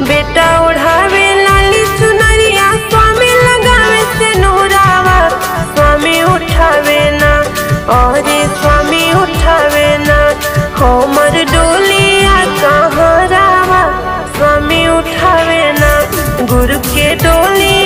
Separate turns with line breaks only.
बेटा ओढ़ावे लाली चुनरिया, स्वामी लगावे से नूरावा। स्वामी उठावे ना और स्वामी उठावे ना, हमर डोलिया कहाँ रावा। स्वामी उठावे ना गुरु के डोली